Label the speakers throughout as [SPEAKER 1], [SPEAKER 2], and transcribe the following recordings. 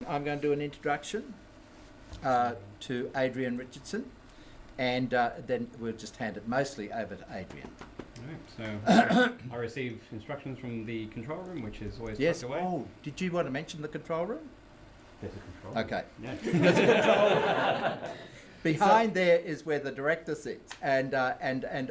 [SPEAKER 1] I'm going to do an introduction to Adrian Richardson, and then we'll just hand it mostly over to Adrian.
[SPEAKER 2] Right, so I receive instructions from the control room, which is always tucked away.
[SPEAKER 1] Oh, did you want to mention the control room?
[SPEAKER 2] There's a control room.
[SPEAKER 1] Okay.
[SPEAKER 2] Yeah.
[SPEAKER 1] There's a control room. Behind there is where the director sits, and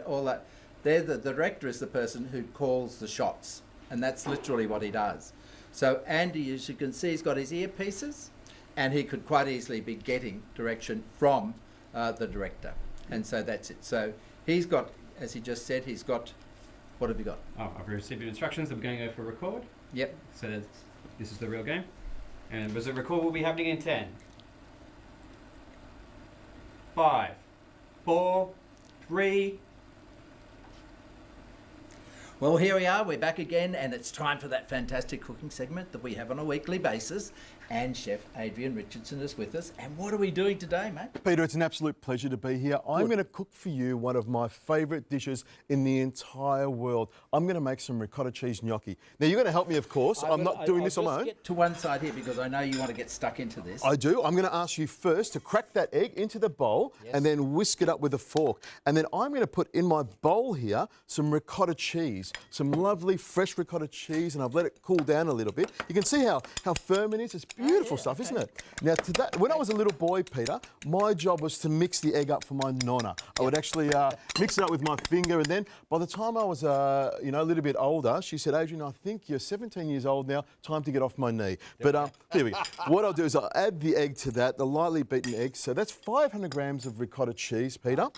[SPEAKER 1] all that. There, the director is the person who calls the shots, and that's literally what he does. So Andy, as you can see, he's got his earpieces, and he could quite easily be getting direction from the director, and so that's it. So he's got, as he just said, he's got. What have you got?
[SPEAKER 2] Oh, I've received instructions that we're going to go for record.
[SPEAKER 1] Yep.
[SPEAKER 2] So this is the real game, and the record will be happening in 10, 5, 4, 3.
[SPEAKER 1] Well, here we are, we're back again, and it's time for that fantastic cooking segment that we have on a weekly basis. And Chef Adrian Richardson is with us. And what are we doing today, mate?
[SPEAKER 3] Peter, it's an absolute pleasure to be here. I'm going to cook for you one of my favourite dishes in the entire world. I'm going to make some ricotta cheese gnocchi. Now, you're going to help me, of course. I'm not doing this on my own.
[SPEAKER 1] Get to one side here because I know you want to get stuck into this.
[SPEAKER 3] I do. I'm going to ask you first to crack that egg into the bowl and then whisk it up with a fork. And then I'm going to put in my bowl here some ricotta cheese, some lovely fresh ricotta cheese, and I've let it cool down a little bit. You can see how firm it is. It's beautiful stuff, isn't it? Now, to that, when I was a little boy, Peter, my job was to mix the egg up for my nonna. I would actually mix it up with my finger, and then by the time I was, a little bit older, she said, Adrian, I think you're 17 years old now, time to get off my knee. But there we go. What I'll do is I'll add the egg to that, the lightly beaten egg. So that's 500 grams of ricotta cheese, Peter.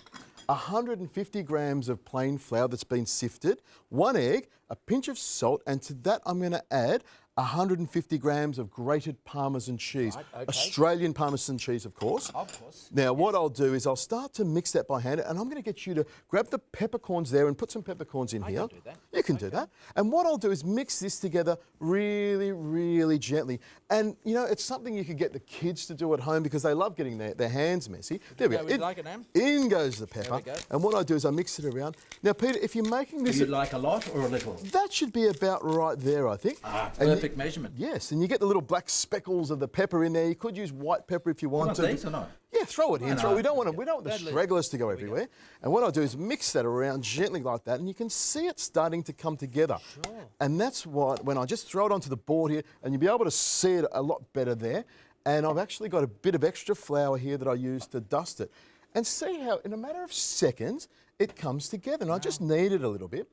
[SPEAKER 3] 150 grams of plain flour that's been sifted, 1 egg, a pinch of salt, and to that I'm going to add 150 grams of grated Parmesan cheese. Right, okay. Australian Parmesan cheese, of course.
[SPEAKER 1] Of course.
[SPEAKER 3] Now, what I'll do is I'll start to mix that by hand, and I'm going to get you to grab the peppercorns there and put some peppercorns in here.
[SPEAKER 1] I can do that.
[SPEAKER 3] You can do that. And what I'll do is mix this together really, really gently. And, you know, it's something you could get the kids to do at home because they love getting their hands messy. There we go.
[SPEAKER 1] Like it, Am?
[SPEAKER 3] In goes the pepper.
[SPEAKER 1] There we go.
[SPEAKER 3] And what I do is I mix it around. Now, Peter, if you're making this...
[SPEAKER 1] Do you like a lot or a little?
[SPEAKER 3] That should be about right there, I think.
[SPEAKER 1] Perfect measurement.
[SPEAKER 3] Yes, and you get the little black speckles of the pepper in there. You could use white pepper if you want to.
[SPEAKER 1] These or not?
[SPEAKER 3] Yeah, throw it in.
[SPEAKER 1] No,
[SPEAKER 3] We don't want the stragglers to go everywhere. And what I'll do is mix that around gently like that, and you can see it starting to come together. Sure. And that's what, when I just throw it onto the board here, and you'll be able to see it a lot better there. And I've actually got a bit of extra flour here that I use to dust it. And see how, in a matter of seconds, it comes together. And I just knead it a little bit.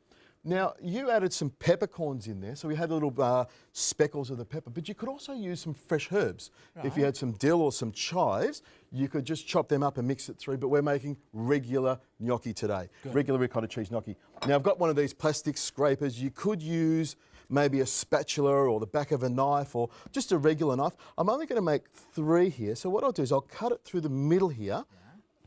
[SPEAKER 3] Now, you added some peppercorns in there, so we had little speckles of the pepper, but you could also use some fresh herbs. Right. If you had some dill or some chives, you could just chop them up and mix it through, but we're making regular gnocchi today, regular ricotta cheese gnocchi. Now, I've got one of these plastic scrapers. You could use maybe a spatula or the back of a knife or just a regular knife. I'm only going to make 3 here, so what I'll do is I'll cut it through the middle here,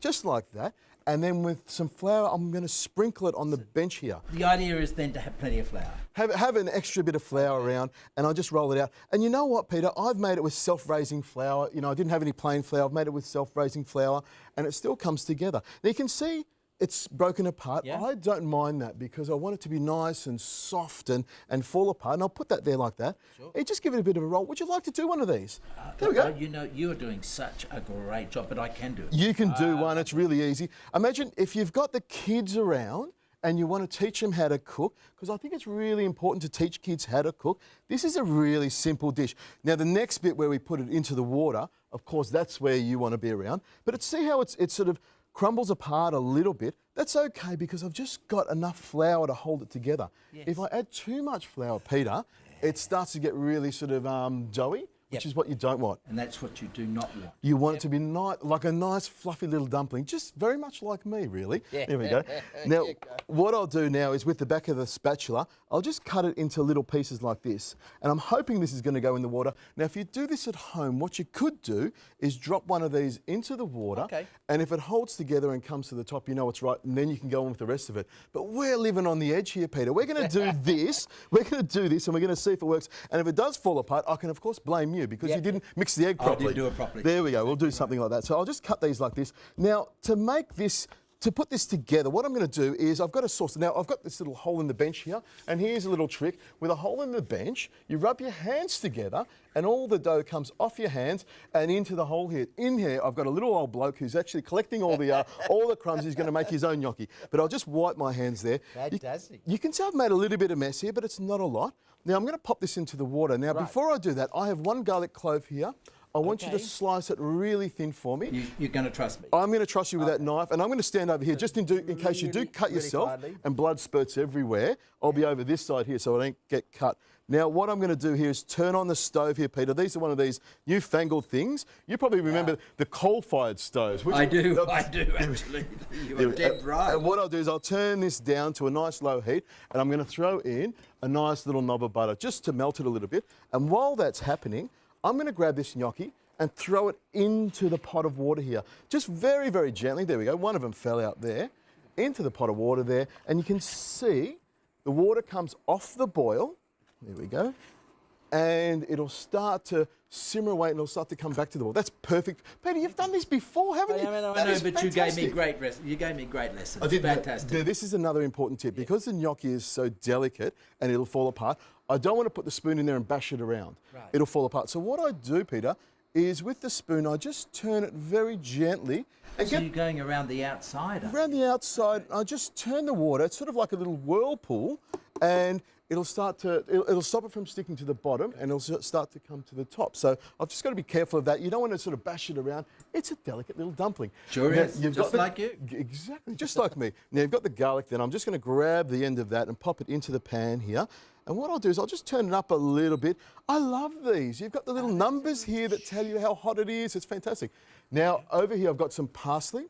[SPEAKER 3] just like that. And then with some flour, I'm going to sprinkle it on the bench here.
[SPEAKER 1] The idea is then to have plenty of flour.
[SPEAKER 3] Have an extra bit of flour around, and I'll just roll it out. And you know what, Peter? I've made it with self-raising flour. You know, I didn't have any plain flour. I've made it with self-raising flour, and it still comes together. Now, you can see it's broken apart. Yeah. I don't mind that because I want it to be nice and soft and fall apart. And I'll put that there like that. Sure. And just give it a bit of a roll. Would you like to do one of these? There we go.
[SPEAKER 1] You know, you are doing such a great job, but I can do it.
[SPEAKER 3] You can do one. It's really easy. Imagine if you've got the kids around and you want to teach them how to cook, because I think it's really important to teach kids how to cook. This is a really simple dish. Now, the next bit where we put it into the water, of course, that's where you want to be around. But see how it's sort of crumbles apart a little bit. That's okay because I've just got enough flour to hold it together. Yes. If I add too much flour, Peter, it starts to get really sort of doughy, which is what you don't want.
[SPEAKER 1] And that's what you do not want.
[SPEAKER 3] You want it to be like a nice fluffy little dumpling, just very much like me, really. Yeah. There we go. Now, what I'll do now is with the back of the spatula, I'll just cut it into little pieces like this. And I'm hoping this is going to go in the water. Now, if you do this at home, what you could do is drop one of these into the water. Okay. And if it holds together and comes to the top, you know it's right, and then you can go on with the rest of it. But we're living on the edge here, Peter. We're going to do this. We're going to do this, and we're going to see if it works. And if it does fall apart, I can, of course, blame you because you didn't mix the egg properly.
[SPEAKER 1] I didn't do it properly.
[SPEAKER 3] There we go. We'll do something like that. So I'll just cut these like this. Now, to make this to put this together, what I'm going to do is I've got a sauce. Now, I've got this little hole in the bench here, and here's a little trick. With a hole in the bench, you rub your hands together, and all the dough comes off your hands and into the hole here. In here, I've got a little old bloke who's actually collecting all the crumbs. He's going to make his own gnocchi. But I'll just wipe my hands there.
[SPEAKER 1] Fantastic.
[SPEAKER 3] You can see I've made a little bit of mess here, but it's not a lot. Now, I'm going to pop this into the water. Now, before I do that, I have one garlic clove here. I want you to slice it really thin for me.
[SPEAKER 1] You're going to trust me.
[SPEAKER 3] I'm going to trust you with that knife, and I'm going to stand over here just in case you do cut yourself and blood spurts everywhere. I'll be over this side here so I don't get cut. Now, what I'm going to do here is turn on the stove here, Peter. These are one of these newfangled things. You probably remember the coal-fired stoves.
[SPEAKER 1] I do actually. You're dead right.
[SPEAKER 3] And what I'll do is I'll turn this down to a nice low heat, and I'm going to throw in a nice little knob of butter just to melt it a little bit. And while that's happening, I'm going to grab this gnocchi and throw it into the pot of water here. Just very, very gently. There we go. One of them fell out there. Into the pot of water there. And you can see the water comes off the boil. There we go. And it'll start to simmer away and it'll start to come back to the boil. That's perfect. Peter, you've done this before, haven't you?
[SPEAKER 1] I know, but you gave me great lessons.
[SPEAKER 3] I did.
[SPEAKER 1] Fantastic.
[SPEAKER 3] This is another important tip. Because the gnocchi is so delicate and it'll fall apart, I don't want to put the spoon in there and bash it around. Right. It'll fall apart. So what I do, Peter, is with the spoon, I just turn it very gently.
[SPEAKER 1] So you're going around the outside?
[SPEAKER 3] Around the outside, I just turn the water. It's sort of like a little whirlpool, and it'll stop it from sticking to the bottom, and it'll start to come to the top. So I've just got to be careful of that. You don't want to sort of bash it around. It's a delicate little dumpling.
[SPEAKER 1] Sure is, just like you.
[SPEAKER 3] Exactly, just like me. Now you've got the garlic then. I'm just going to grab the end of that and pop it into the pan here. And what I'll do is I'll just turn it up a little bit. I love these. You've got the little numbers here that tell you how hot it is. It's fantastic. Now, over here I've got some parsley,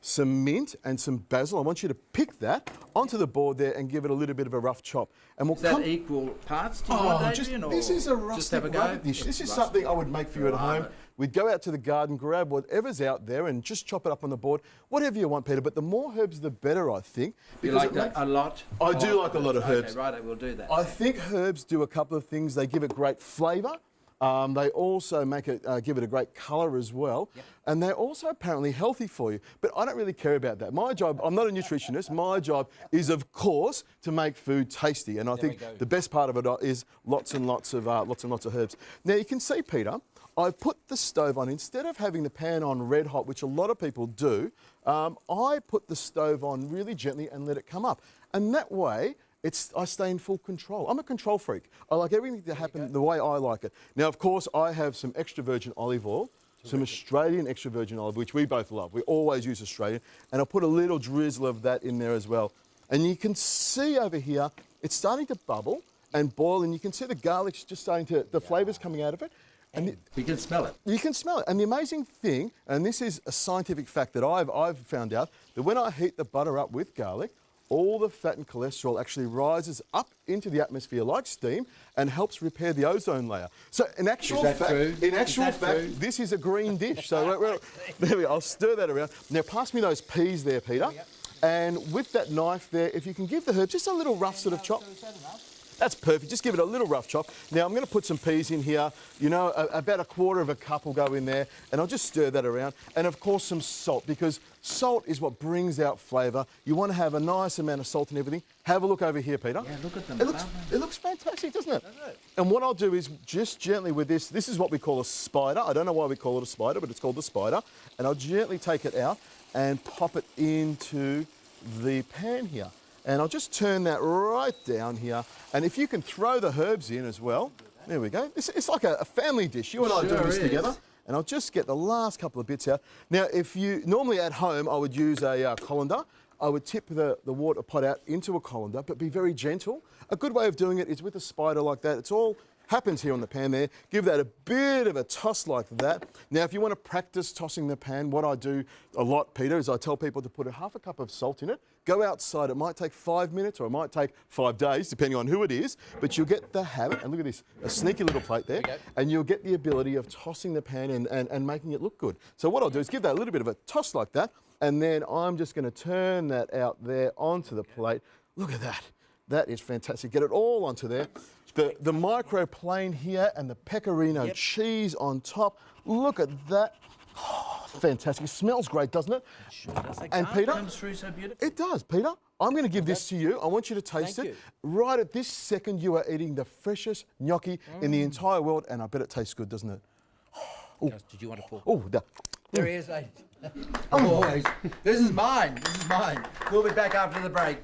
[SPEAKER 3] some mint and some basil. I want you to pick that onto the board there and give it a little bit of a rough chop. And we'll
[SPEAKER 1] is that equal parts? Do you want, Adrian,
[SPEAKER 3] this is a rustic rabbit dish. This is something I would make for you at home. We'd go out to the garden, grab whatever's out there and just chop it up on the board. Whatever you want, Peter, but the more herbs, the better, I think.
[SPEAKER 1] You like that a lot?
[SPEAKER 3] I do like a lot of herbs.
[SPEAKER 1] Okay, right, we'll do that.
[SPEAKER 3] I think herbs do a couple of things. They give it great flavour. They also make it give it a great colour as well. And they're also apparently healthy for you. But I don't really care about that. My job, I'm not a nutritionist. My job is, of course, to make food tasty. And I think the best part of it is lots and lots of herbs. Now, you can see, Peter, I put the stove on. Instead of having the pan on red hot, which a lot of people do, I put the stove on really gently and let it come up. And that way, I stay in full control. I'm a control freak. I like everything to happen the way I like it. Now, of course, I have some extra virgin olive oil, some Australian extra virgin olive, which we both love. We always use Australian. And I'll put a little drizzle of that in there as well. And you can see over here, it's starting to bubble and boil, and you can see the garlic's just starting to, the flavour's coming out of it.
[SPEAKER 1] And you can smell it.
[SPEAKER 3] You can smell it. And the amazing thing, and this is a scientific fact that I've found out, that when I heat the butter up with garlic, all the fat and cholesterol actually rises up into the atmosphere like steam and helps repair the ozone layer. So in actual fact, this is a green dish. So there we go. I'll stir that around. Now pass me those peas there, Peter. And with that knife there, if you can give the herb just a little rough sort of chop. That's perfect. Just give it a little rough chop. Now, I'm going to put some peas in here. You know, about a quarter of a cup will go in there, and I'll just stir that around. And, of course, some salt, because salt is what brings out flavour. You want to have a nice amount of salt and everything. Have a look over here, Peter.
[SPEAKER 1] Yeah, look at them.
[SPEAKER 3] It looks fantastic, doesn't it? And what I'll do is just gently with this is what we call a spider. I don't know why we call it a spider, but it's called the spider. And I'll gently take it out and pop it into the pan here. And I'll just turn that right down here. And if you can throw the herbs in as well, there we go. It's like a family dish. You and I do this together. And I'll just get the last couple of bits out. Now, if you, normally at home, I would use a colander. I would tip the water pot out into a colander, but be very gentle. A good way of doing it is with a spider like that. It's all happens here on the pan there. Give that a bit of a toss like that. Now, if you want to practice tossing the pan, what I do a lot, Peter, is I tell people to put half a cup of salt in it. Go outside. It might take 5 minutes or it might take 5 days, depending on who it is. But you'll get the habit, and look at this, a sneaky little plate there, and you'll get the ability of tossing the pan and making it look good. So what I'll do is give that a little bit of a toss like that, and then I'm just going to turn that out there onto the plate. Look at that. That is fantastic. Get it all onto there. The microplane here and the pecorino cheese on top. Look at that. Oh, fantastic. It smells great, doesn't it?
[SPEAKER 1] Sure does. That
[SPEAKER 3] And
[SPEAKER 1] garlic
[SPEAKER 3] Peter?
[SPEAKER 1] comes through so beautifully.
[SPEAKER 3] It does, Peter. I'm going to give this to you. I want you to taste
[SPEAKER 1] Thank
[SPEAKER 3] it.
[SPEAKER 1] you.
[SPEAKER 3] Right at this second, you are eating the freshest gnocchi in the entire world, and I bet it tastes good, doesn't it?
[SPEAKER 1] Did you want a fork?
[SPEAKER 3] Oh,
[SPEAKER 1] There he is. Always. This is mine. This is mine. We'll be back after the break.